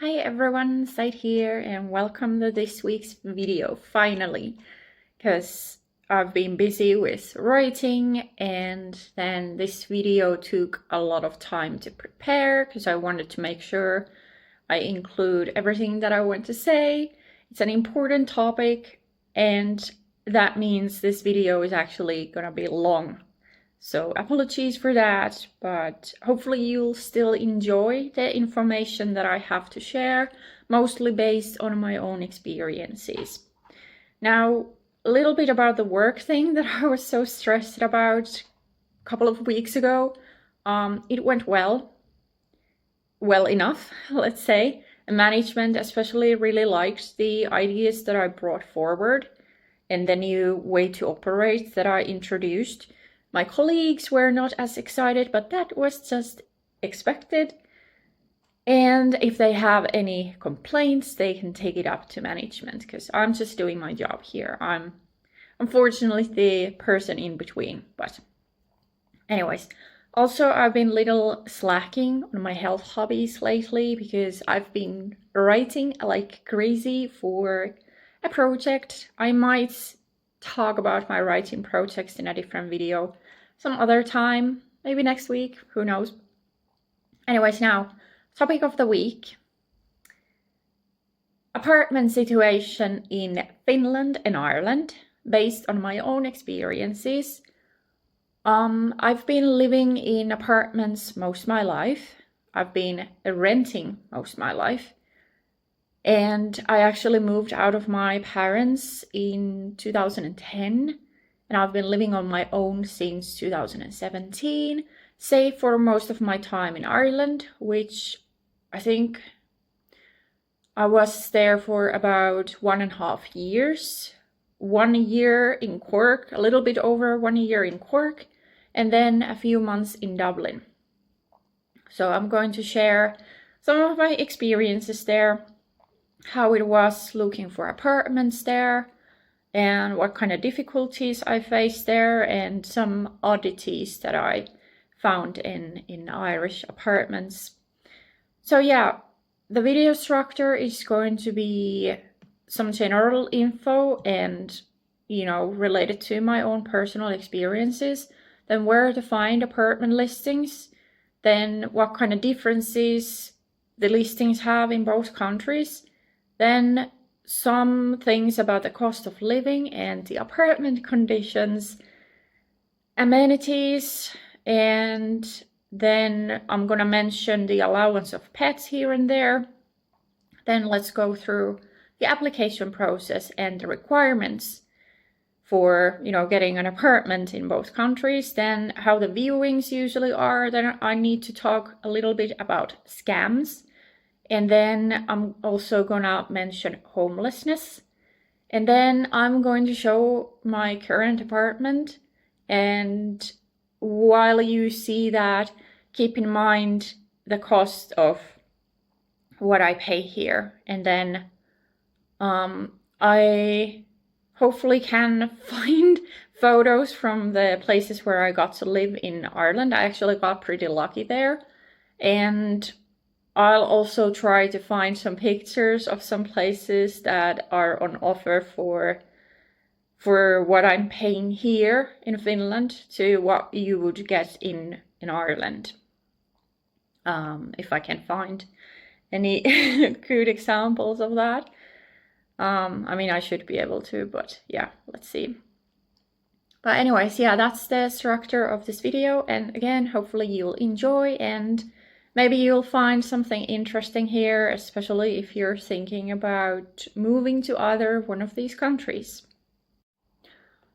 Hi everyone, Said here and welcome to this week's video, finally, because I've been busy with writing and then this video took a lot of time to prepare because I wanted to make sure I include everything that I want to say. It's an important topic and that means this video is actually gonna be long. So apologies for that, but hopefully you'll still enjoy the information that I have to share, mostly based on my own experiences. Now, a little bit about the work thing that I was so stressed about a couple of weeks ago. It went well enough, let's say. The management especially really liked the ideas that I brought forward and the new way to operate that I introduced. My colleagues were not as excited, but that was just expected. And if they have any complaints, they can take it up to management because I'm just doing my job here. I'm unfortunately the person in between, but anyways. Also, I've been little slacking on my health hobbies lately because I've been writing like crazy for a project. I might talk about my writing projects in a different video some other time, maybe next week, who knows. Anyways, now, topic of the week. Apartment situation in Finland and Ireland, based on my own experiences. I've been living in apartments most of my life. I've been renting most of my life. And I actually moved out of my parents in 2010. And I've been living on my own since 2017, save for most of my time in Ireland, which I think I was there for about 1.5 years. 1 year in Cork, a little bit over 1 year in Cork, and then a few months in Dublin. So I'm going to share some of my experiences there, how it was looking for apartments there, and what kind of difficulties I faced there, and some oddities that I found in Irish apartments. So yeah, the video structure is going to be some general info and, related to my own personal experiences, then where to find apartment listings, then what kind of differences the listings have in both countries, then some things about the cost of living and the apartment conditions, amenities, and then I'm gonna mention the allowance of pets here and there. Then let's go through the application process and the requirements for, getting an apartment in both countries, then how the viewings usually are. Then I need to talk a little bit about scams. And then I'm also gonna mention homelessness. And then I'm going to show my current apartment. And while you see that, keep in mind the cost of what I pay here. And then I hopefully can find photos from the places where I got to live in Ireland. I actually got pretty lucky there. And I'll also try to find some pictures of some places that are on offer for what I'm paying here in Finland to what you would get in Ireland. If I can find any good examples of that. I should be able to, but yeah, let's see. But anyways, yeah, that's the structure of this video. And again, hopefully you'll enjoy and maybe you'll find something interesting here, especially if you're thinking about moving to either one of these countries.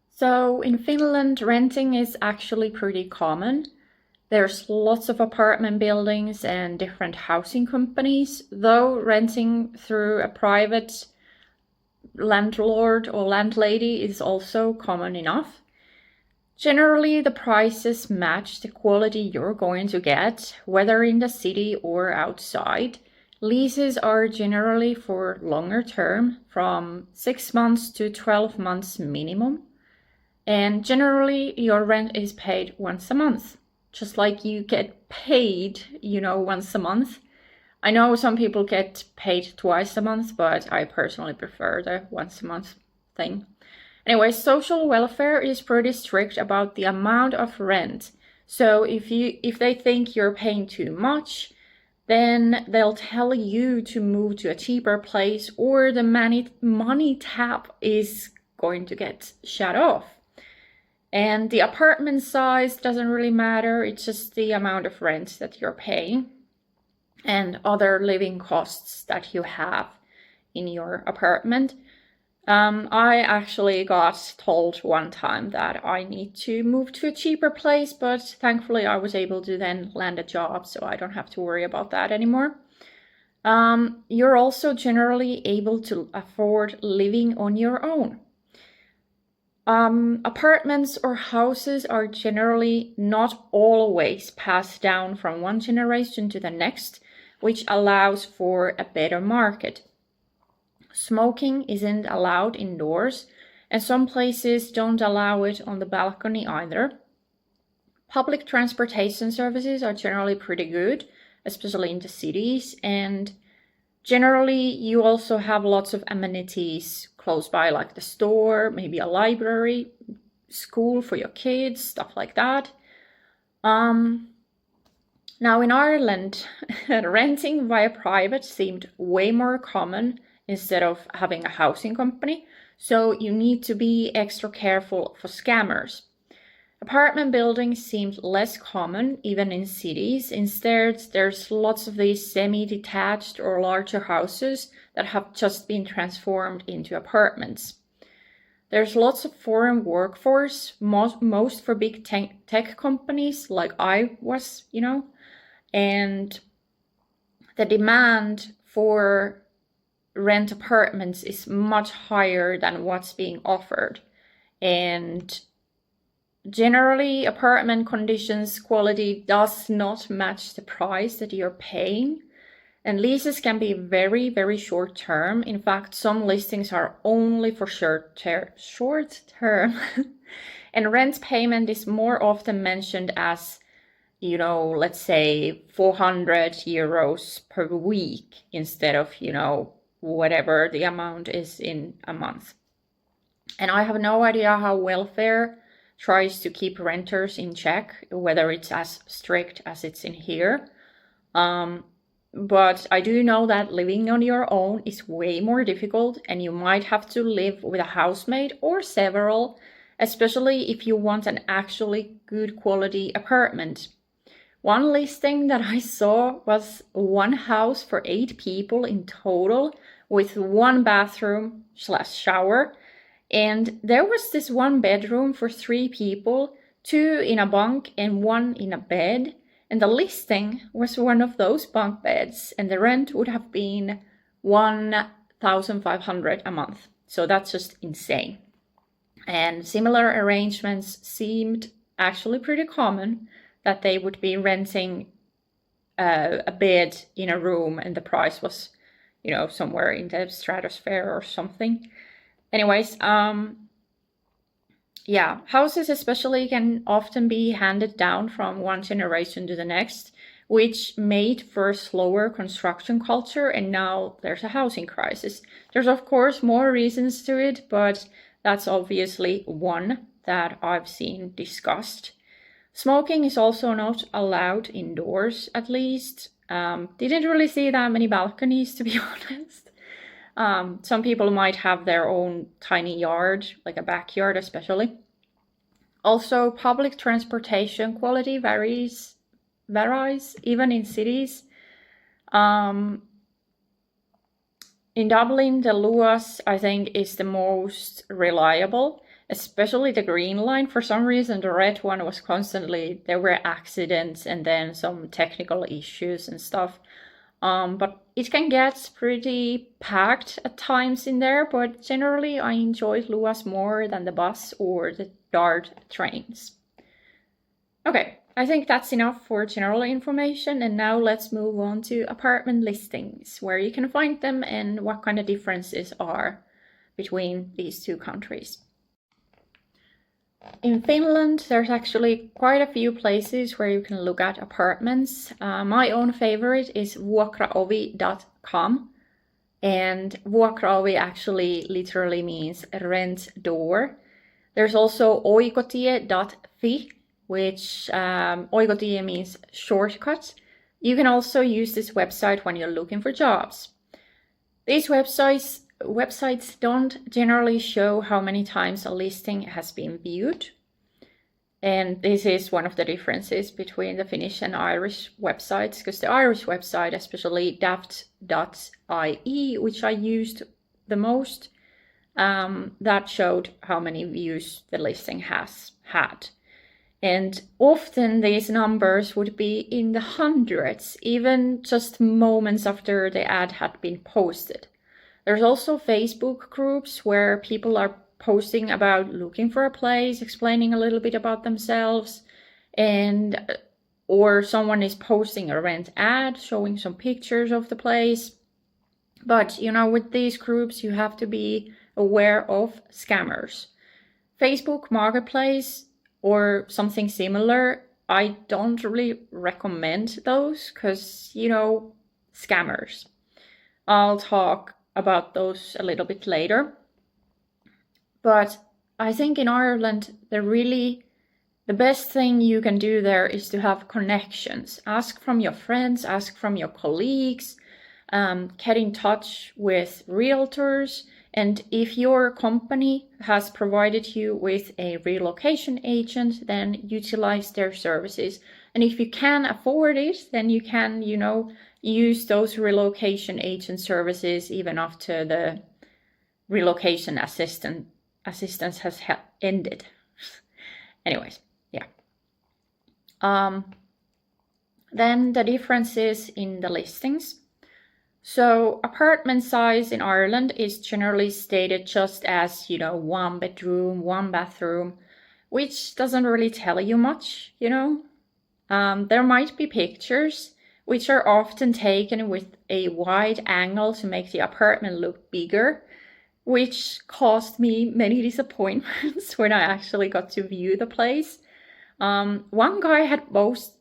So in Finland, renting is actually pretty common. There's lots of apartment buildings and different housing companies, though renting through a private landlord or landlady is also common enough. Generally, the prices match the quality you're going to get, whether in the city or outside. Leases are generally for longer term, from 6 months to 12 months minimum. And generally, your rent is paid once a month. Just like you get paid, once a month. I know some people get paid twice a month, but I personally prefer the once a month thing. Anyway, social welfare is pretty strict about the amount of rent. So if they think you're paying too much, then they'll tell you to move to a cheaper place, or the money tap is going to get shut off. And the apartment size doesn't really matter, it's just the amount of rent that you're paying and other living costs that you have in your apartment. I actually got told one time that I need to move to a cheaper place, but thankfully I was able to then land a job, so I don't have to worry about that anymore. You're also generally able to afford living on your own. Apartments or houses are generally not always passed down from one generation to the next, which allows for a better market. Smoking isn't allowed indoors, and some places don't allow it on the balcony either. Public transportation services are generally pretty good, especially in the cities, and generally you also have lots of amenities close by, like the store, maybe a library, school for your kids, stuff like that. Now in Ireland, renting via private seemed way more common instead of having a housing company, so you need to be extra careful for scammers. Apartment buildings seemed less common, even in cities. Instead, there's lots of these semi-detached or larger houses that have just been transformed into apartments. There's lots of foreign workforce, most for big tech companies like I was, and the demand for rent apartments is much higher than what's being offered. And generally, apartment conditions quality does not match the price that you're paying. And leases can be very, very short term. In fact, some listings are only for short term. And rent payment is more often mentioned as, let's say 400 euros per week instead of, whatever the amount is in a month. And I have no idea how welfare tries to keep renters in check, whether it's as strict as it's in here. But I do know that living on your own is way more difficult, and you might have to live with a housemate or several, especially if you want an actually good quality apartment. One listing that I saw was one house for 8 people in total with 1 bathroom/shower. And there was this 1 bedroom for 3 people, 2 in a bunk and 1 in a bed. And the listing was one of those bunk beds, and the rent would have been 1,500 a month. So that's just insane. And similar arrangements seemed actually pretty common, that they would be renting a bed in a room and the price was, somewhere in the stratosphere or something. Anyways, houses especially can often be handed down from one generation to the next, which made for a slower construction culture, and now there's a housing crisis. There's of course more reasons to it, but that's obviously one that I've seen discussed. Smoking is also not allowed indoors, at least. Didn't really see that many balconies, to be honest. Some people might have their own tiny yard, like a backyard especially. Also, public transportation quality varies even in cities. In Dublin, the Luas, I think, is the most reliable, especially the Green Line. For some reason, the red one was constantly, there were accidents and then some technical issues and stuff. But it can get pretty packed at times in there, but generally I enjoyed Luas more than the bus or the Dart trains. Okay, I think that's enough for general information, and now let's move on to apartment listings, where you can find them and what kind of differences are between these two countries. In Finland, there's actually quite a few places where you can look at apartments. My own favorite is vuokraovi.com, and vuokraovi actually literally means rent door. There's also oikotie.fi, which oikotie means shortcut. You can also use this website when you're looking for jobs. These websites don't generally show how many times a listing has been viewed. And this is one of the differences between the Finnish and Irish websites, because the Irish website, especially daft.ie, which I used the most, that showed how many views the listing has had. And often these numbers would be in the hundreds, even just moments after the ad had been posted. There's also Facebook groups where people are posting about looking for a place, explaining a little bit about themselves, or someone is posting a rent ad, showing some pictures of the place. But, with these groups, you have to be aware of scammers. Facebook Marketplace or something similar, I don't really recommend those because, scammers. I'll talk about those a little bit later. But I think in Ireland, the best thing you can do there is to have connections. Ask from your friends, ask from your colleagues, get in touch with realtors. And if your company has provided you with a relocation agent, then utilize their services. And if you can afford it, then you can, use those relocation agent services even after the relocation assistance has ended. Anyways, yeah. Then the differences in the listings. So apartment size in Ireland is generally stated just as, 1 bedroom, 1 bathroom, which doesn't really tell you much, There might be pictures, which are often taken with a wide angle to make the apartment look bigger, which caused me many disappointments when I actually got to view the place. One guy had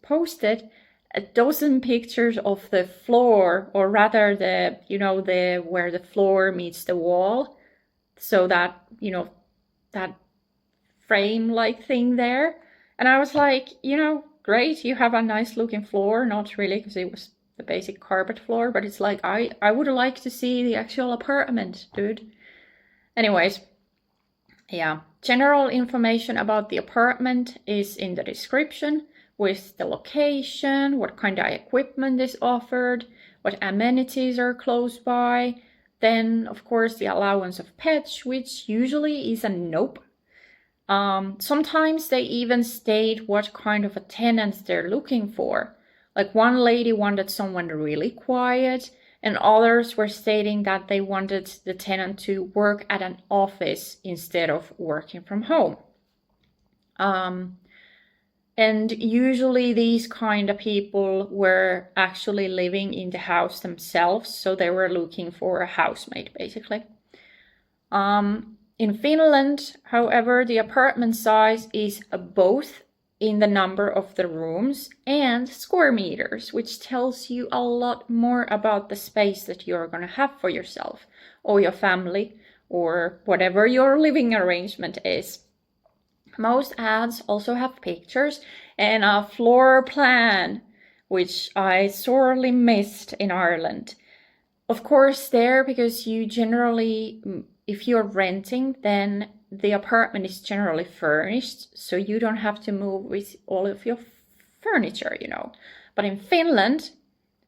posted a dozen pictures of the floor, or rather where the floor meets the wall. So that, that frame-like thing there. And I was like, great, you have a nice looking floor. Not really, because it was the basic carpet floor, but it's like, I would like to see the actual apartment, dude. Anyways, yeah, general information about the apartment is in the description, with the location, what kind of equipment is offered, what amenities are close by. Then, of course, the allowance of pets, which usually is a nope. Sometimes they even state what kind of a tenant they're looking for. Like one lady wanted someone really quiet, and others were stating that they wanted the tenant to work at an office instead of working from home. And usually these kind of people were actually living in the house themselves, so they were looking for a housemate, basically. In Finland, however, the apartment size is both in the number of the rooms and square meters, which tells you a lot more about the space that you're going to have for yourself or your family or whatever your living arrangement is. Most ads also have pictures and a floor plan, which I sorely missed in Ireland. Of course, there, because you generally, if you're renting, then the apartment is generally furnished, so you don't have to move with all of your furniture, But in Finland,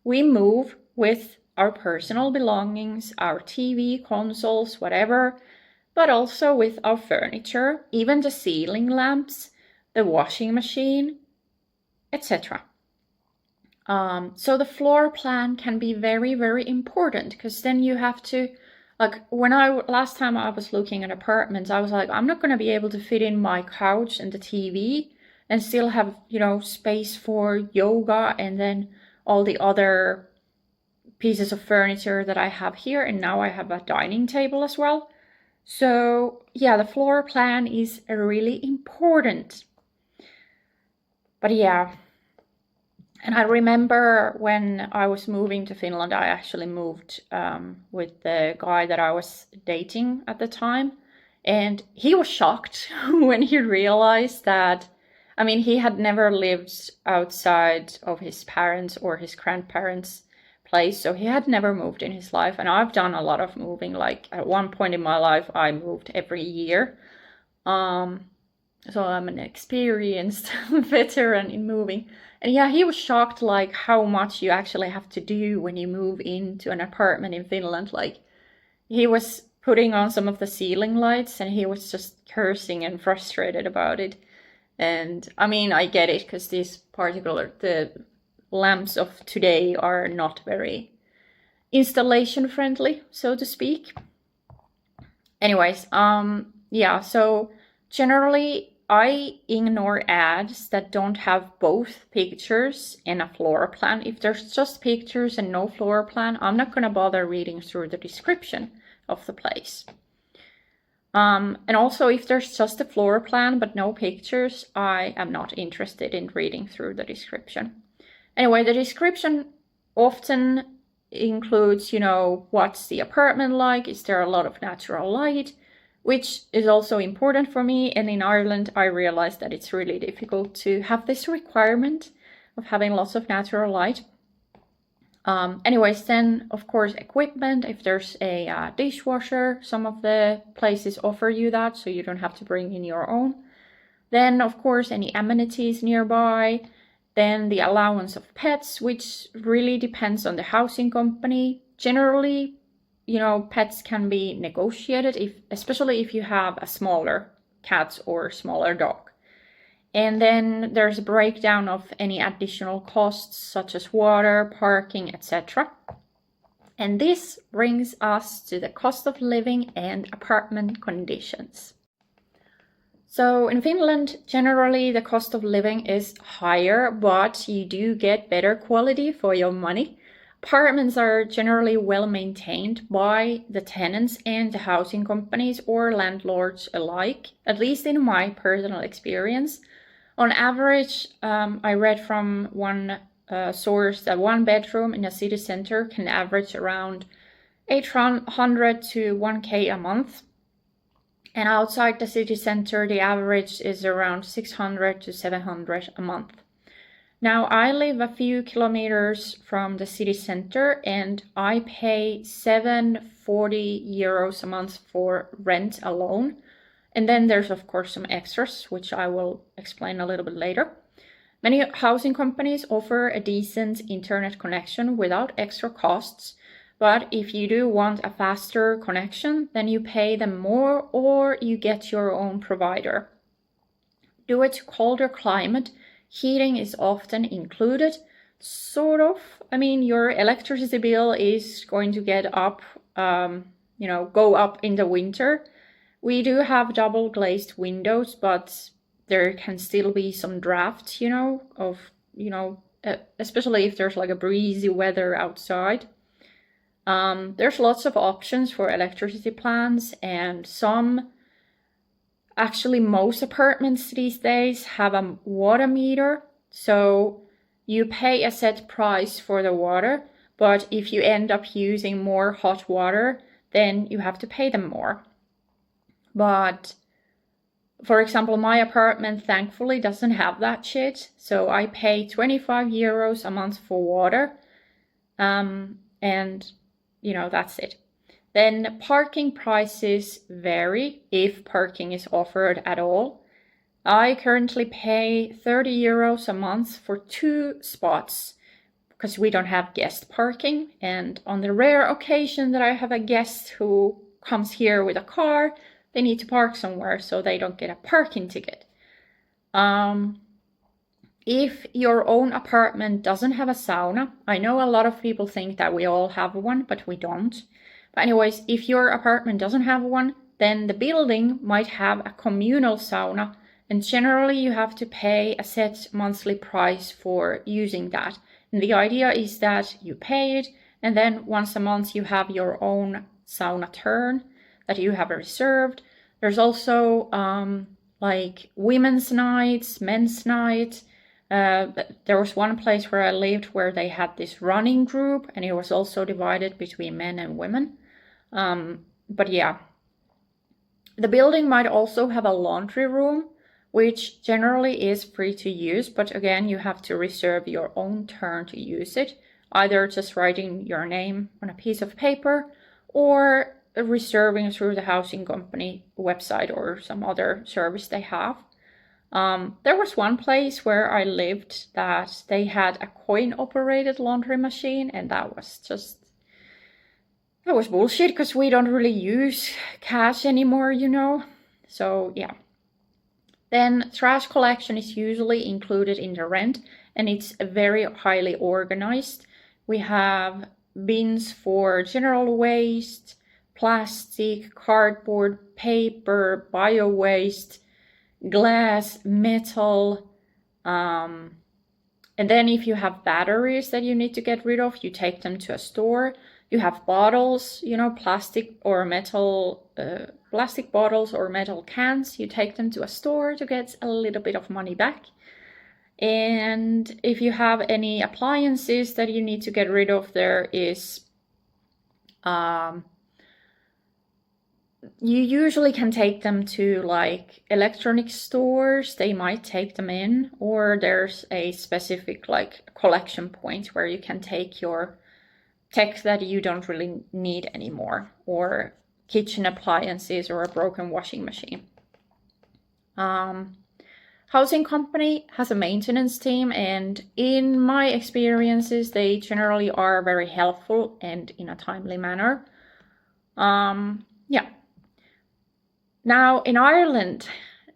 we move with our personal belongings, our TV, consoles, whatever, but also with our furniture, even the ceiling lamps, the washing machine, etc. So the floor plan can be very, very important, because then you have to, like, last time I was looking at apartments, I was like, I'm not going to be able to fit in my couch and the TV and still have, space for yoga and then all the other pieces of furniture that I have here. And now I have a dining table as well. So yeah, the floor plan is really important. But yeah, and I remember when I was moving to Finland, I actually moved with the guy that I was dating at the time. And he was shocked when he realized that, I mean, he had never lived outside of his parents' or his grandparents' place. So he had never moved in his life. And I've done a lot of moving. Like at one point in my life, I moved every year. So I'm an experienced veteran in moving. And yeah, he was shocked like how much you actually have to do when you move into an apartment in Finland. Like he was putting on some of the ceiling lights and he was just cursing and frustrated about it. And I mean, I get it because the lamps of today are not very installation friendly, so to speak. Anyways, yeah, so generally I ignore ads that don't have both pictures and a floor plan. If there's just pictures and no floor plan, I'm not gonna bother reading through the description of the place. And also if there's just a floor plan but no pictures, I am not interested in reading through the description. Anyway, the description often includes, what's the apartment like? Is there a lot of natural light? Which is also important for me. And in Ireland, I realized that it's really difficult to have this requirement of having lots of natural light. Anyways, then of course equipment. If there's a dishwasher, some of the places offer you that, so you don't have to bring in your own. Then of course any amenities nearby. Then the allowance of pets, which really depends on the housing company. Generally, pets can be negotiated, especially if you have a smaller cat or smaller dog. And then there's a breakdown of any additional costs such as water, parking, etc. And this brings us to the cost of living and apartment conditions. So in Finland, generally the cost of living is higher, but you do get better quality for your money. Apartments are generally well maintained by the tenants and the housing companies or landlords alike, at least in my personal experience. On average, I read from one source that one bedroom in a city center can average around 800 to 1K a month. And outside the city center, the average is around 600 to 700 a month. Now, I live a few kilometers from the city center and I pay 740 euros a month for rent alone. And then there's of course some extras, which I will explain a little bit later. Many housing companies offer a decent internet connection without extra costs. But if you do want a faster connection, then you pay them more or you get your own provider. Due to colder climate, heating is often included, sort of. I mean, your electricity bill is going to get up, go up in the winter. We do have double glazed windows, but there can still be some drafts, especially if there's like a breezy weather outside. There's lots of options for electricity plans, and most apartments these days have a water meter. So you pay a set price for the water, but if you end up using more hot water, then you have to pay them more. But for example, my apartment thankfully doesn't have that shit. So I pay 25 euros a month for water. And that's it. Then parking prices vary if parking is offered at all. I currently pay 30 euros a month for 2 spots because we don't have guest parking. And on the rare occasion that I have a guest who comes here with a car, they need to park somewhere so they don't get a parking ticket. If your own apartment doesn't have a sauna, I know a lot of people think that we all have one, but we don't. But anyways, if your apartment doesn't have one, then the building might have a communal sauna, and generally you have to pay a set monthly price for using that. And the idea is that you pay it, and then once a month you have your own sauna turn. that you have reserved. There's also like women's nights, men's nights. There was one place where I lived where they had this running group, and it was also divided between men and women. But yeah, the building might also have a laundry room, which generally is free to use, but again, you have to reserve your own turn to use it, either just writing your name on a piece of paper or reserving through the housing company website or some other service they have. There was one place where I lived that they had a coin-operated laundry machine, and that was bullshit, because we don't really use cash anymore, you know. So yeah. Then trash collection is usually included in the rent, and it's very highly organized. We have bins for general waste, plastic, cardboard, paper, bio-waste, glass, metal, and then if you have batteries that you need to get rid of, you take them to a store. You have bottles, you know, plastic or metal, plastic bottles or metal cans. You take them to a store to get a little bit of money back. And if you have any appliances that you need to get rid of, there is you usually can take them to like electronic stores. They might take them in, or there's a specific like collection point where you can take your tech that you don't really need anymore, or kitchen appliances or a broken washing machine. Housing company has a maintenance team, and in my experiences, they generally are very helpful and in a timely manner. Yeah. Now, in Ireland,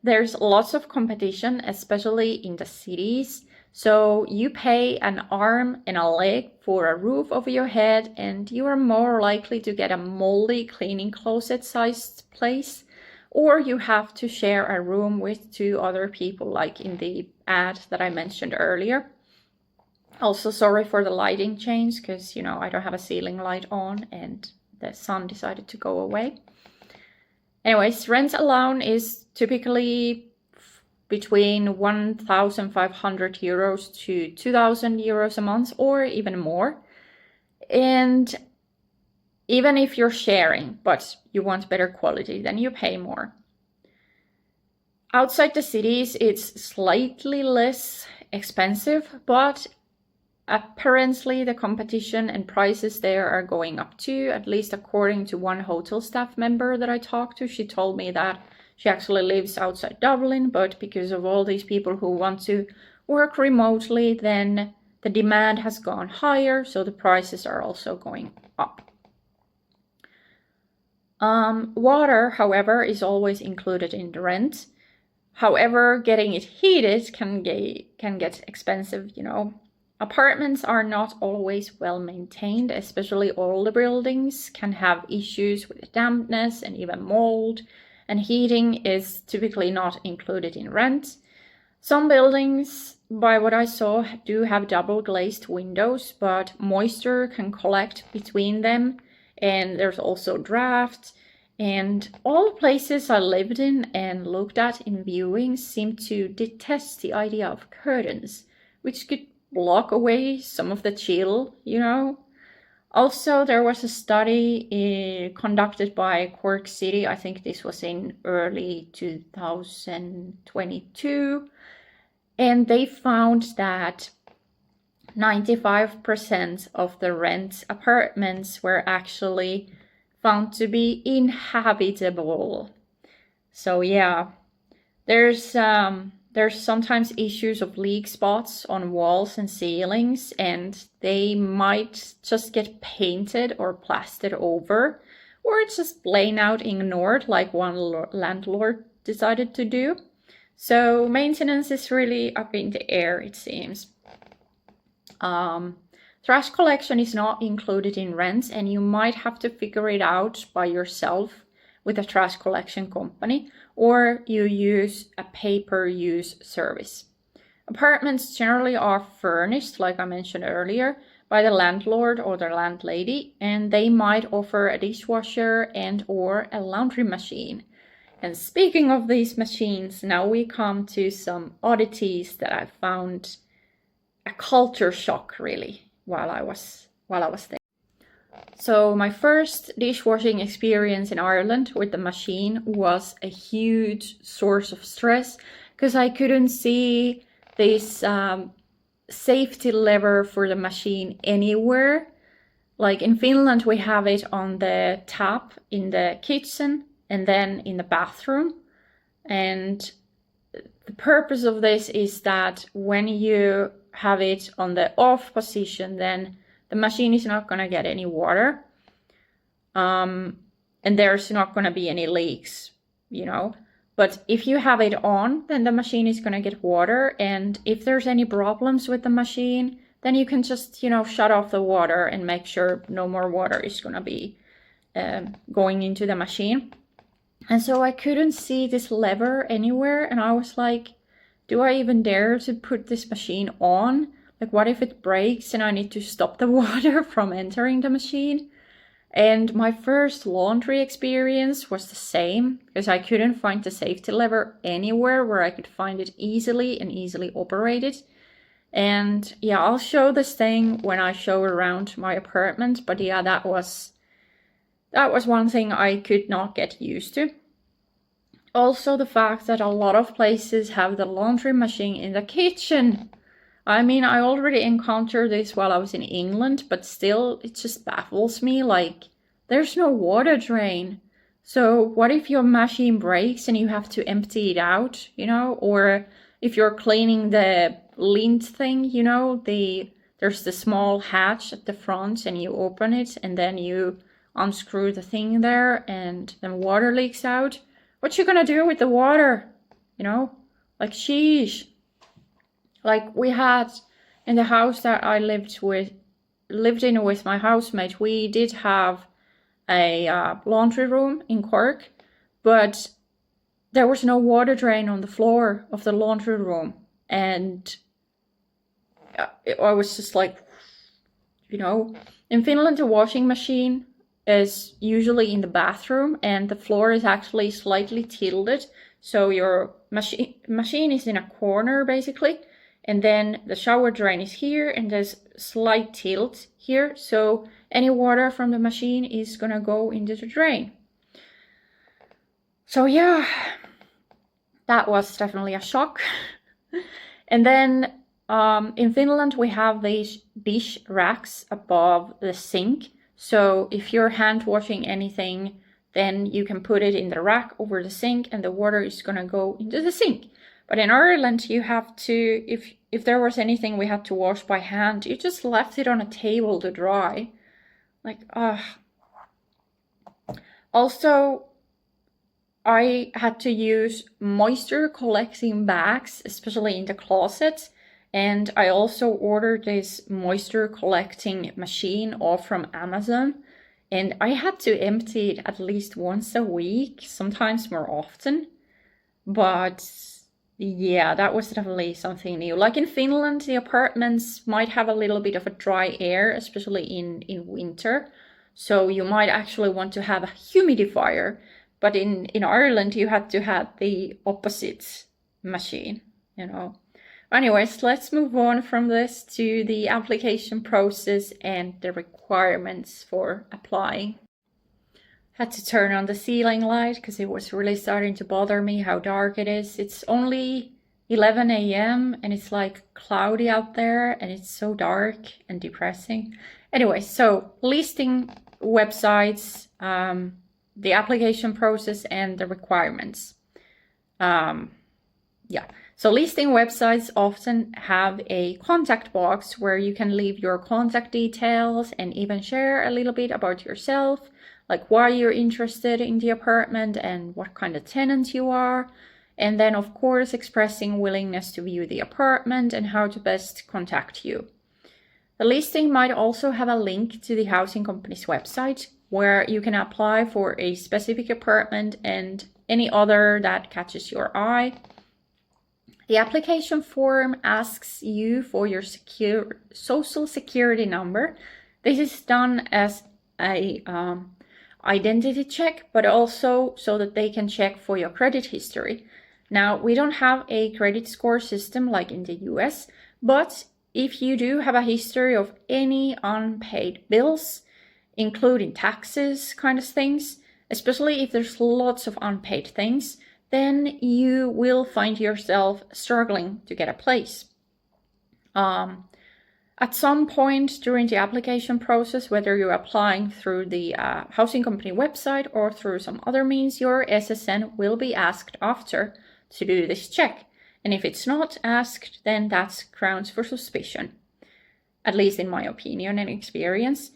there's lots of competition, especially in the cities. So you pay an arm and a leg for a roof over your head, and you are more likely to get a moldy cleaning closet-sized place, or you have to share a room with 2 other people, like in the ad that I mentioned earlier. Also, sorry for the lighting change, because, you know, I don't have a ceiling light on and the sun decided to go away. Anyways, rent alone is typically between 1,500 euros to 2,000 euros a month, or even more. And even if you're sharing, but you want better quality, then you pay more. Outside the cities, it's slightly less expensive, but apparently the competition and prices there are going up too, at least according to one hotel staff member that I talked to. She told me that she actually lives outside Dublin, but because of all these people who want to work remotely, then the demand has gone higher, so the prices are also going up. Water, however, is always included in the rent. However, getting it heated can get expensive, you know. Apartments are not always well maintained, especially older buildings can have issues with dampness and even mold, and heating is typically not included in rent. Some buildings, by what I saw, do have double glazed windows, but moisture can collect between them, and there's also draft. And all places I lived in and looked at in viewings seemed to detest the idea of curtains, which could block away some of the chill, you know. Also, there was a study conducted by Cork City. I think this was in early 2022. And they found that 95% of the rent apartments were actually found to be inhabitable. So yeah, there's sometimes issues of leak spots on walls and ceilings, and they might just get painted or plastered over, or it's just plain out ignored, like one landlord decided to do. So maintenance is really up in the air, it seems. Trash collection is not included in rents, and you might have to figure it out by yourself with a trash collection company, or you use a pay-per-use service. Apartments generally are furnished, like I mentioned earlier, by the landlord or the landlady, and they might offer a dishwasher and or a laundry machine. And speaking of these machines, now we come to some oddities that I found a culture shock really while I was there. So my first dishwashing experience in Ireland with the machine was a huge source of stress because I couldn't see this safety lever for the machine anywhere. Like in Finland, we have it on the tap in the kitchen and then in the bathroom. And the purpose of this is that when you have it on the off position, then the machine is not going to get any water. And there's not going to be any leaks, you know. But if you have it on, then the machine is going to get water. And if there's any problems with the machine, then you can just, you know, shut off the water and make sure no more water is going to be going into the machine. And so I couldn't see this lever anywhere. And I was like, do I even dare to put this machine on? Like, what if it breaks and I need to stop the water from entering the machine? And my first laundry experience was the same, because I couldn't find the safety lever anywhere where I could find it easily and easily operate it. And yeah, I'll show this thing when I show around my apartment. But yeah, that was one thing I could not get used to. Also, the fact that a lot of places have the laundry machine in the kitchen. I mean, I already encountered this while I was in England, but still, it just baffles me. Like, there's no water drain. So what if your machine breaks and you have to empty it out, you know? Or if you're cleaning the lint thing, you know, there's the small hatch at the front and you open it and then you unscrew the thing there and then water leaks out. What you gonna do with the water? You know? Like, sheesh. Like, we had in the house that I lived in with my housemate, we did have a laundry room in Cork, but there was no water drain on the floor of the laundry room. And I was just like, you know, in Finland, the washing machine is usually in the bathroom and the floor is actually slightly tilted. So your machine is in a corner basically. And then the shower drain is here and there's slight tilt here. So any water from the machine is gonna go into the drain. So yeah, that was definitely a shock. And then in Finland, we have these dish racks above the sink. So if you're hand washing anything, then you can put it in the rack over the sink and the water is gonna go into the sink. But in Ireland, you have to, if there was anything we had to wash by hand, you just left it on a table to dry. Like, Also, I had to use moisture collecting bags, especially in the closet. And I also ordered this moisture collecting machine off from Amazon. And I had to empty it at least once a week, sometimes more often. But yeah, that was definitely something new. Like in Finland, the apartments might have a little bit of a dry air, especially in winter. So you might actually want to have a humidifier. But in Ireland, you had to have the opposite machine, you know. Anyways, let's move on from this to the application process and the requirements for applying. Had to turn on the ceiling light because it was really starting to bother me how dark it is. It's only 11 a.m. and it's like cloudy out there and it's so dark and depressing. Anyway, so listing websites, the application process and the requirements. So listing websites often have a contact box where you can leave your contact details and even share a little bit about yourself, like why you're interested in the apartment and what kind of tenant you are. And then, of course, expressing willingness to view the apartment and how to best contact you. The listing might also have a link to the housing company's website where you can apply for a specific apartment and any other that catches your eye. The application form asks you for your social security number. This is done as a identity check, but also so that they can check for your credit history. Now, we don't have a credit score system like in the US, but if you do have a history of any unpaid bills, including taxes kind of things, especially if there's lots of unpaid things, then you will find yourself struggling to get a place. At some point during the application process, whether you're applying through the housing company website or through some other means, your SSN will be asked after to do this check. And if it's not asked, then that's grounds for suspicion, at least in my opinion and experience.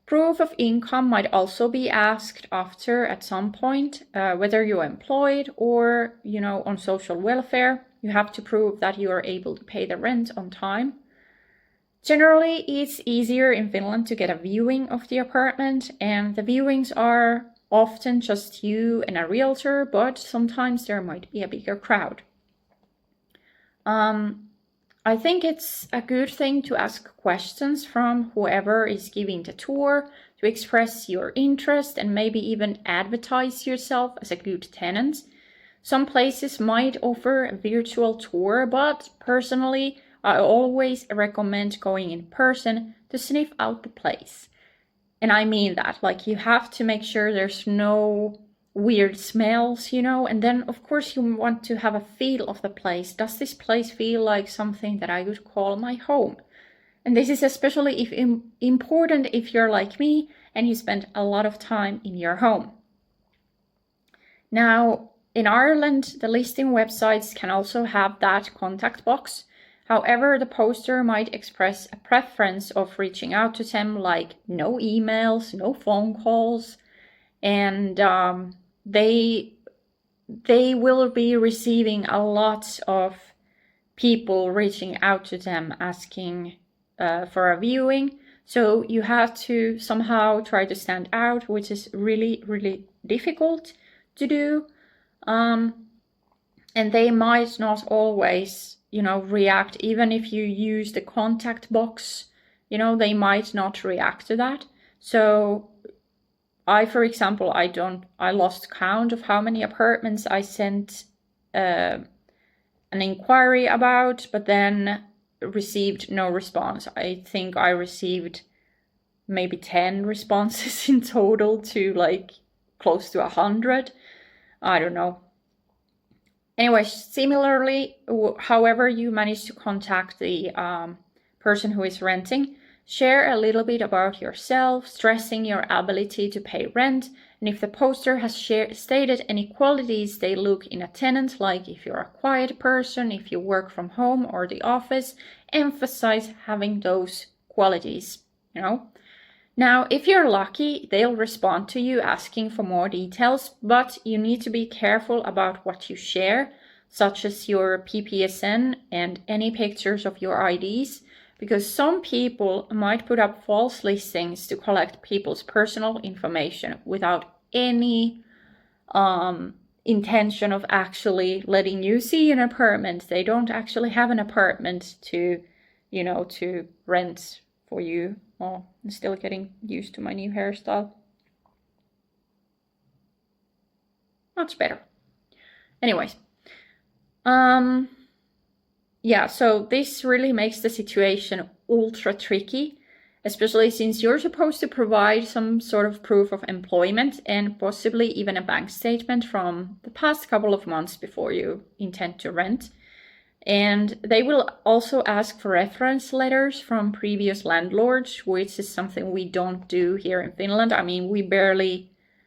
Proof of income might also be asked after at some point, whether you're employed or, on social welfare. You have to prove that you are able to pay the rent on time. Generally, it's easier in Finland to get a viewing of the apartment, and the viewings are often just you and a realtor, but sometimes there might be a bigger crowd. I think it's a good thing to ask questions from whoever is giving the tour, to express your interest and maybe even advertise yourself as a good tenant. Some places might offer a virtual tour, but personally, I always recommend going in person to sniff out the place. And I mean that, like, you have to make sure there's no weird smells, and then of course you want to have a feel of the place. Does this place feel like something that I would call my home? And this is especially important if you're like me and you spend a lot of time in your home. Now, in Ireland, the listing websites can also have that contact box. However, the poster might express a preference of reaching out to them, like no emails, no phone calls, and they will be receiving a lot of people reaching out to them asking for a viewing. So you have to somehow try to stand out, which is really, really difficult to do. And they might not always, react, even if you use the contact box, they might not react to that. So for example, I lost count of how many apartments I sent an inquiry about, but then received no response. I think I received maybe 10 responses in total to like close to 100. I don't know. Anyway, similarly, however you manage to contact the person who is renting, share a little bit about yourself, stressing your ability to pay rent, and if the poster has stated any qualities they look in a tenant, like if you're a quiet person, if you work from home or the office, emphasize having those qualities, Now, if you're lucky, they'll respond to you asking for more details, but you need to be careful about what you share, such as your PPSN and any pictures of your IDs, because some people might put up false listings to collect people's personal information without any intention of actually letting you see an apartment. They don't actually have an apartment to rent for you. Oh, I'm still getting used to my new hairstyle. Much better. Anyways. Yeah, so this really makes the situation ultra tricky, especially since you're supposed to provide some sort of proof of employment and possibly even a bank statement from the past couple of months before you intend to rent. And they will also ask for reference letters from previous landlords, which is something we don't do here in Finland. I mean,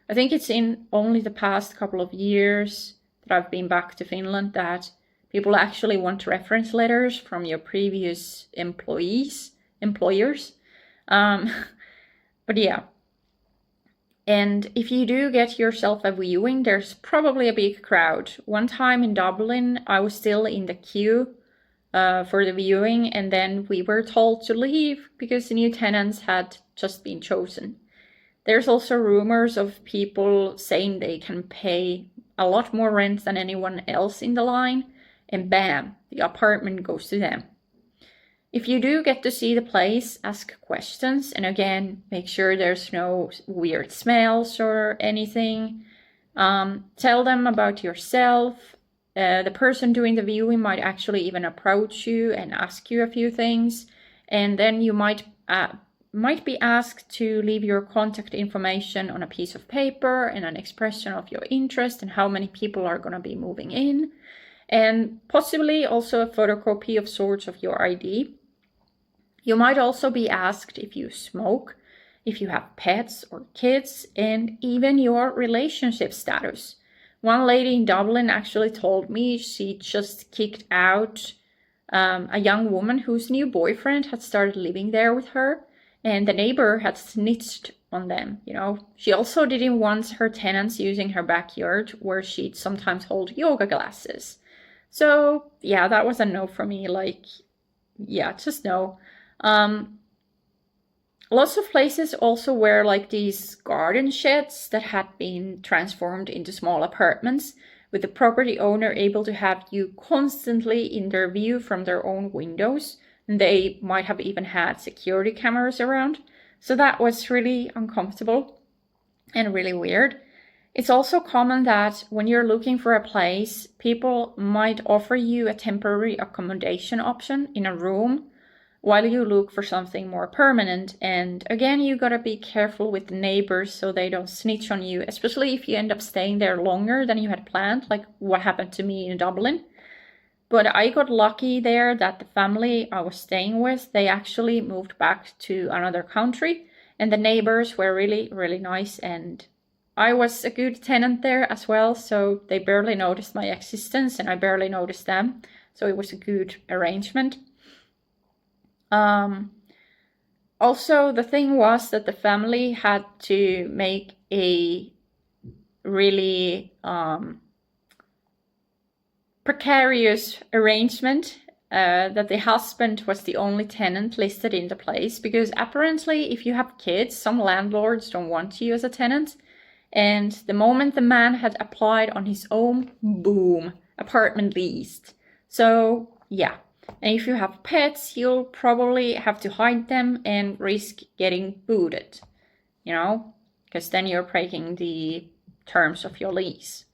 I think it's in only the past couple of years that I've been back to Finland that people actually want reference letters from your previous employers. But yeah. And if you do get yourself a viewing, there's probably a big crowd. One time in Dublin, I was still in the queue for the viewing, and then we were told to leave because the new tenants had just been chosen. There's also rumors of people saying they can pay a lot more rent than anyone else in the line, and bam, the apartment goes to them. If you do get to see the place, ask questions, and again, make sure there's no weird smells or anything. Tell them about yourself. The person doing the viewing might actually even approach you and ask you a few things, and then you might be asked to leave your contact information on a piece of paper and an expression of your interest and how many people are going to be moving in, and possibly also a photocopy of sorts of your ID. You might also be asked if you smoke, if you have pets or kids, and even your relationship status. One lady in Dublin actually told me she just kicked out a young woman whose new boyfriend had started living there with her, and the neighbor had snitched on them, you know. She also didn't want her tenants using her backyard where she'd sometimes hold yoga classes. So yeah, that was a no for me, like, yeah, just no. Lots of places also were like these garden sheds that had been transformed into small apartments, with the property owner able to have you constantly in their view from their own windows. And they might have even had security cameras around. So that was really uncomfortable and really weird. It's also common that when you're looking for a place, people might offer you a temporary accommodation option in a room while you look for something more permanent. And again, you gotta be careful with the neighbors so they don't snitch on you, especially if you end up staying there longer than you had planned, like what happened to me in Dublin. But I got lucky there that the family I was staying with, they actually moved back to another country, and the neighbors were really, really nice, and I was a good tenant there as well, so they barely noticed my existence and I barely noticed them. So it was a good arrangement. Also, the thing was that the family had to make a really precarious arrangement that the husband was the only tenant listed in the place, because apparently if you have kids, some landlords don't want you as a tenant. And the moment the man had applied on his own, boom, apartment leased. So yeah. And if you have pets, you'll probably have to hide them and risk getting booted, you know, because then you're breaking the terms of your lease.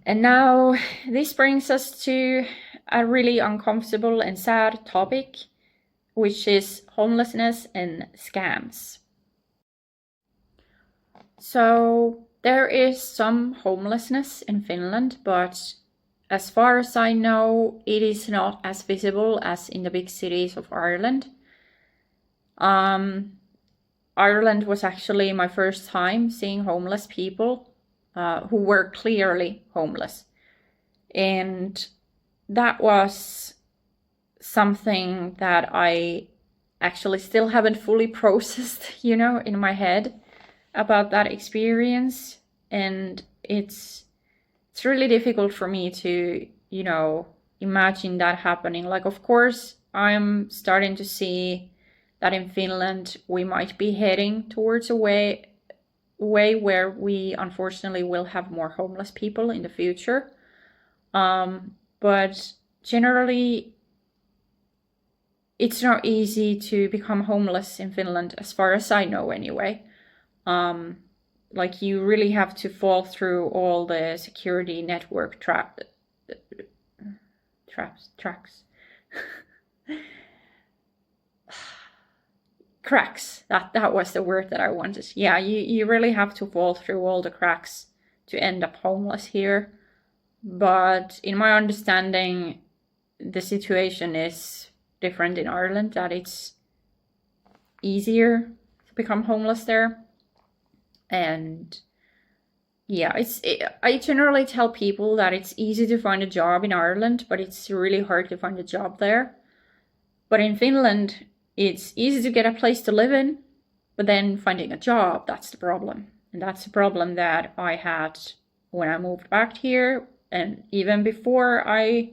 And now this brings us to a really uncomfortable and sad topic, which is homelessness and scams. So there is some homelessness in Finland, but as far as I know, it is not as visible as in the big cities of Ireland. Ireland was actually my first time seeing homeless people who were clearly homeless. And that was something that I actually still haven't fully processed, you know, in my head about that experience. And it's really difficult for me to, you know, imagine that happening. Like, of course, I'm starting to see that in Finland we might be heading towards a way where we unfortunately will have more homeless people in the future. But generally, it's not easy to become homeless in Finland, as far as I know anyway. Like, you really have to fall through all the security network tracks. Cracks. That was the word that I wanted. Yeah, you really have to fall through all the cracks to end up homeless here. But in my understanding, the situation is different in Ireland, that it's easier to become homeless there. And yeah, I generally tell people that it's easy to find a job in Ireland, but it's really hard to find a job there. But in Finland, it's easy to get a place to live in, but then finding a job, that's the problem. And that's the problem that I had when I moved back here, and even before I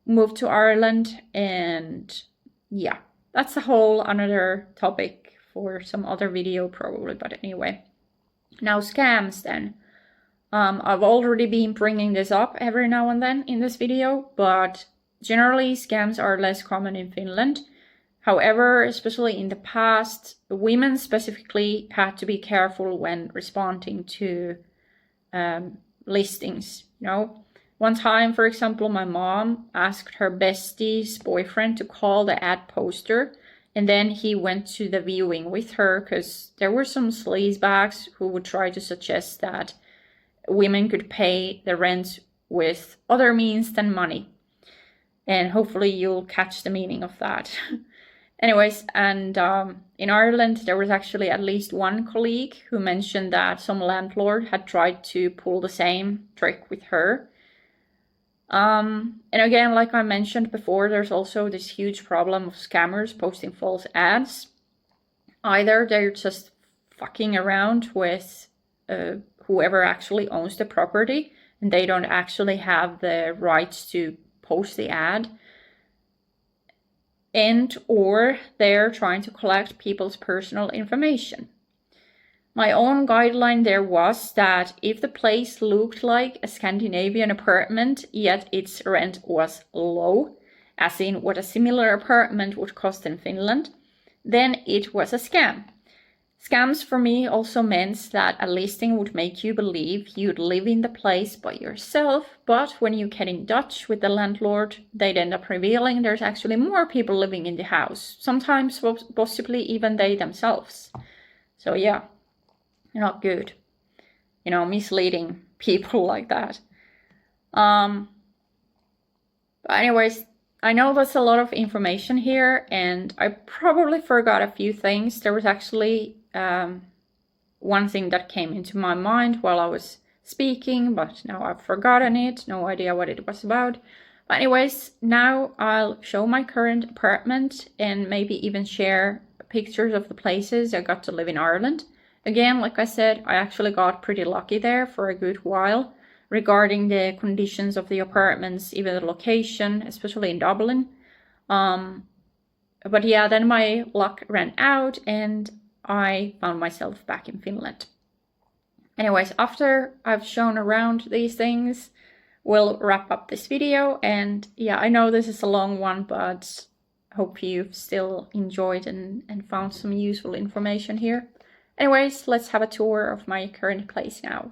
moved to Ireland. And yeah, that's a whole another topic for some other video probably, but anyway. Now, scams then. I've already been bringing this up every now and then in this video, but generally scams are less common in Finland. However, especially in the past, women specifically had to be careful when responding to listings. One time, for example, my mom asked her bestie's boyfriend to call the ad poster, and then he went to the viewing with her because there were some sleazebags who would try to suggest that women could pay the rent with other means than money. And hopefully you'll catch the meaning of that. Anyways, and in Ireland, there was actually at least one colleague who mentioned that some landlord had tried to pull the same trick with her. And again, like I mentioned before, there's also this huge problem of scammers posting false ads. Either they're just fucking around with whoever actually owns the property, and they don't actually have the rights to post the ad, and or they're trying to collect people's personal information. My own guideline there was that if the place looked like a Scandinavian apartment, yet its rent was low, as in what a similar apartment would cost in Finland, then it was a scam. Scams for me also meant that a listing would make you believe you'd live in the place by yourself, but when you get in touch with the landlord, they'd end up revealing there's actually more people living in the house, sometimes possibly even they themselves. So yeah, not good. Misleading people like that. But anyways, I know that's a lot of information here, and I probably forgot a few things. There was actually one thing that came into my mind while I was speaking, but now I've forgotten it. No idea what it was about. But anyways, now I'll show my current apartment and maybe even share pictures of the places I got to live in Ireland. Again, like I said, I actually got pretty lucky there for a good while regarding the conditions of the apartments, even the location, especially in Dublin. But yeah, then my luck ran out and I found myself back in Finland. Anyways, after I've shown around these things, we'll wrap up this video. And yeah, I know this is a long one, but hope you've still enjoyed and found some useful information here. Anyways, let's have a tour of my current place now.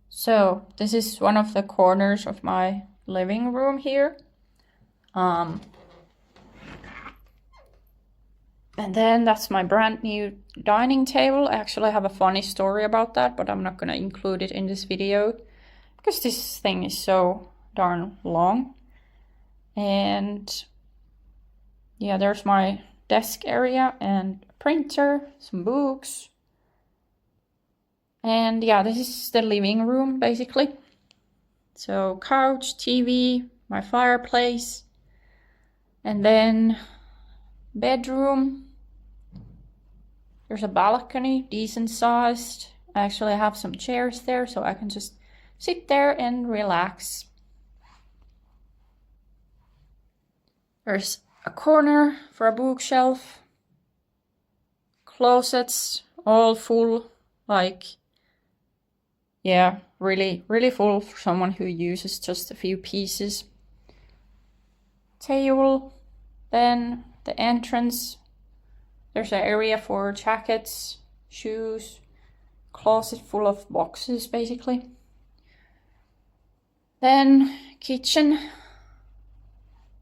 So this is one of the corners of my living room here. And then that's my brand new dining table. I actually have a funny story about that, but I'm not going to include it in this video because this thing is so darn long. And yeah, there's my desk area and printer, some books. And yeah, this is the living room basically. So couch, TV, my fireplace, and then bedroom. There's a balcony, decent sized. I actually have some chairs there so I can just sit there and relax. There's a corner for a bookshelf. Closets all full, yeah, really full for someone who uses just a few pieces. Table, then the entrance. There's an area for jackets, shoes, closet full of boxes basically. Then kitchen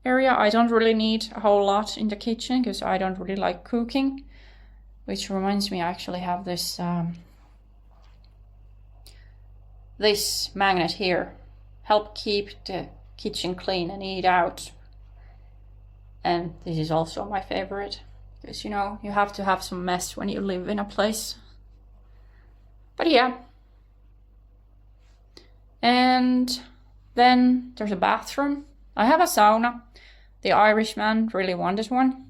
area. I don't really need a whole lot in the kitchen because I don't really like cooking. Which reminds me, I actually have this this magnet here. Help keep the kitchen clean and eat out. And this is also my favorite. Because, you have to have some mess when you live in a place. But yeah. And then there's a bathroom. I have a sauna. The Irishman really wanted one.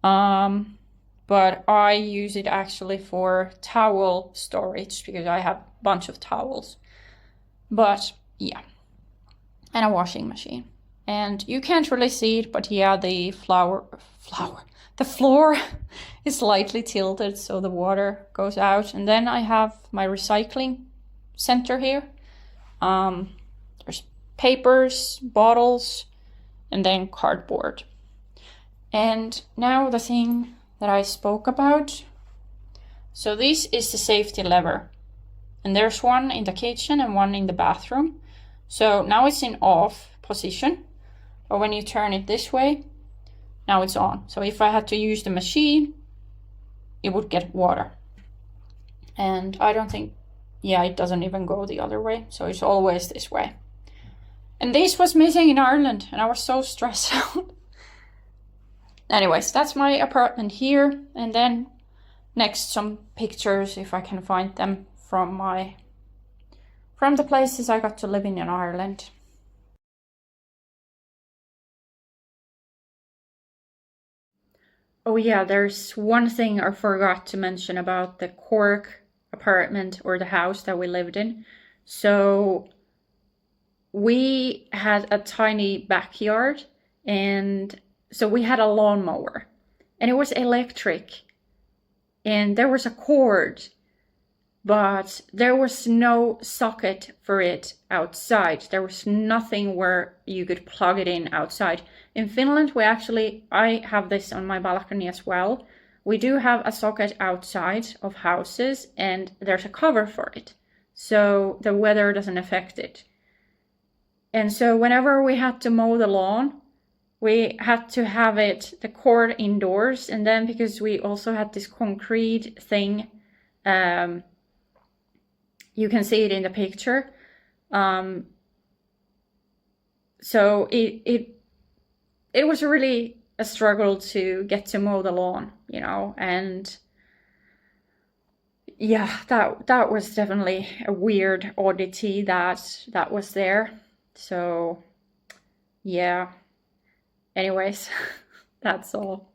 But I use it actually for towel storage because I have a bunch of towels. But yeah. And a washing machine. And you can't really see it, but yeah, the the floor is slightly tilted so the water goes out. And then I have my recycling center here. There's papers, bottles, and then cardboard. And now the thing that I spoke about. So this is the safety lever. And there's one in the kitchen and one in the bathroom. So now it's in off position. But when you turn it this way, now it's on. So if I had to use the machine, it would get water. And I don't think, yeah, it doesn't even go the other way. So it's always this way. And this was missing in Ireland and I was so stressed out. Anyways, that's my apartment here. And then next some pictures, if I can find them, from the places I got to live in Ireland. Oh yeah, there's one thing I forgot to mention about the Cork apartment or the house that we lived in. So we had a tiny backyard, and so we had a lawnmower and it was electric and there was a cord, but there was no socket for it outside. There was nothing where you could plug it in outside. In Finland, I have this on my balcony as well. We do have a socket outside of houses and there's a cover for it, so the weather doesn't affect it. And so whenever we had to mow the lawn, we had to have the cord indoors. And then because we also had this concrete thing, you can see it in the picture. So it was really a struggle to get to mow the lawn, you know, and yeah, that was definitely a weird oddity that was there. So yeah, anyways, that's all.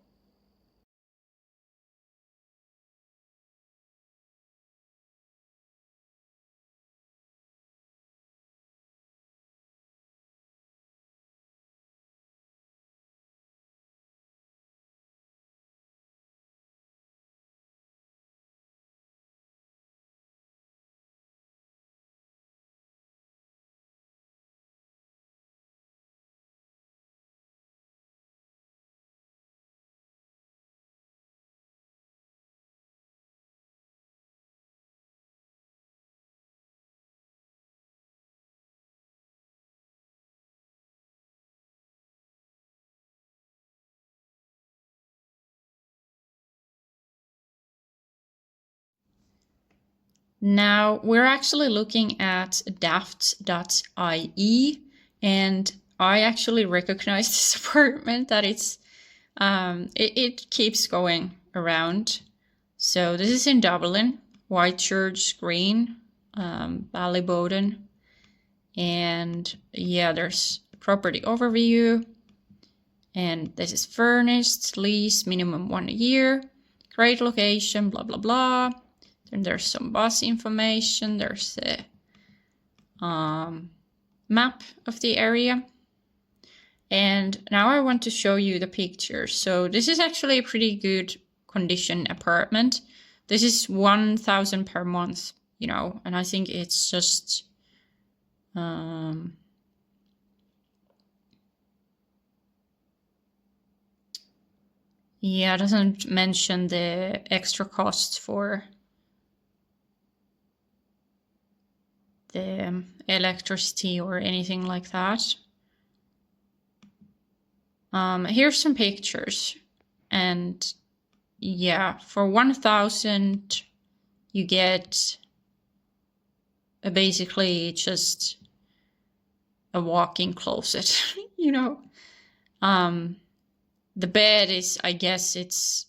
Now we're actually looking at daft.ie, and I actually recognize this apartment that it keeps going around. So this is in Dublin, Whitechurch Green, Ballyboden, and yeah, there's a property overview, and this is furnished, lease, minimum 1 year, great location, blah blah blah. And there's some bus information. There's a map of the area. And now I want to show you the pictures. So this is actually a pretty good condition apartment. This is 1,000 per month, you know, and I think it's just yeah, it doesn't mention the extra costs for the electricity or anything like that. Here's some pictures, and yeah, for 1,000 you get basically just a walk-in closet, you know. The bed is, I guess it's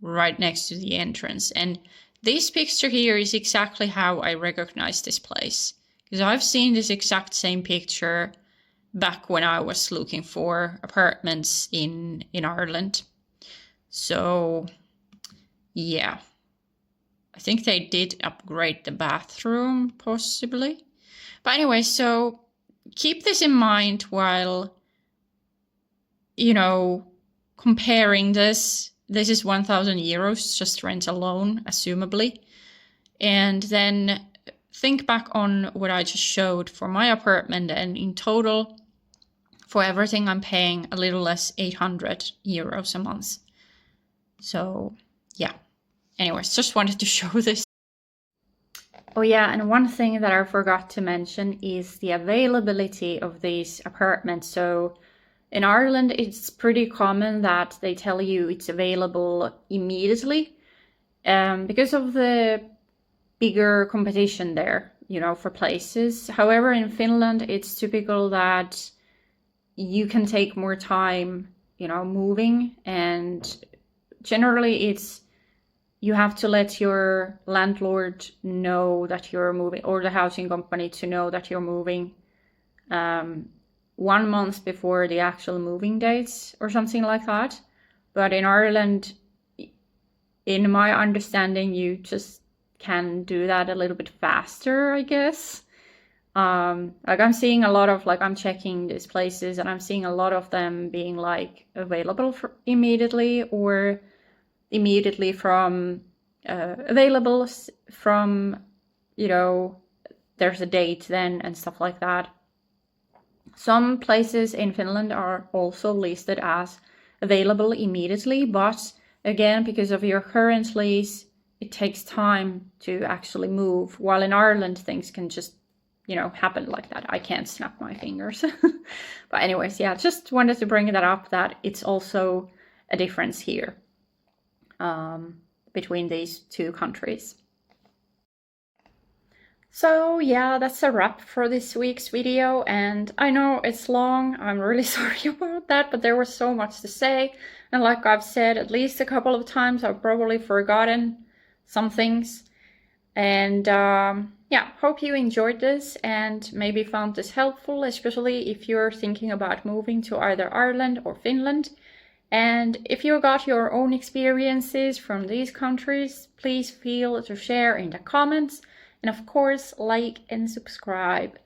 right next to the entrance, and this picture here is exactly how I recognize this place, because I've seen this exact same picture back when I was looking for apartments in Ireland. So yeah, I think they did upgrade the bathroom possibly. But anyway, so keep this in mind while, you know, comparing this this is 1,000 euros, just rent alone, assumably. And then think back on what I just showed for my apartment, and in total, for everything, I'm paying a little less 800 euros a month. So yeah, anyways, just wanted to show this. Oh yeah, and one thing that I forgot to mention is the availability of these apartments. So in Ireland, it's pretty common that they tell you it's available immediately because of the bigger competition there, you know, for places. However, in Finland, it's typical that you can take more time, you know, moving, and generally it's you have to let your landlord know that you're moving, or the housing company to know that you're moving 1 month before the actual moving dates or something like that. But in Ireland, in my understanding, you just can do that a little bit faster, I guess. Like I'm seeing a lot of, like, I'm checking these places and I'm seeing a lot of them being like available for immediately, or immediately from available from, you know, there's a date then and stuff like that. Some places in Finland are also listed as available immediately, but again, because of your current lease, it takes time to actually move, while in Ireland things can just, you know, happen like that. I can't snap my fingers. But anyways, yeah, just wanted to bring that up, that it's also a difference here between these two countries. So yeah, that's a wrap for this week's video, and I know it's long, I'm really sorry about that, but there was so much to say, and like I've said at least a couple of times, I've probably forgotten some things. And yeah, hope you enjoyed this and maybe found this helpful, especially if you're thinking about moving to either Ireland or Finland. And if you got your own experiences from these countries, please feel to share in the comments. And of course, like and subscribe.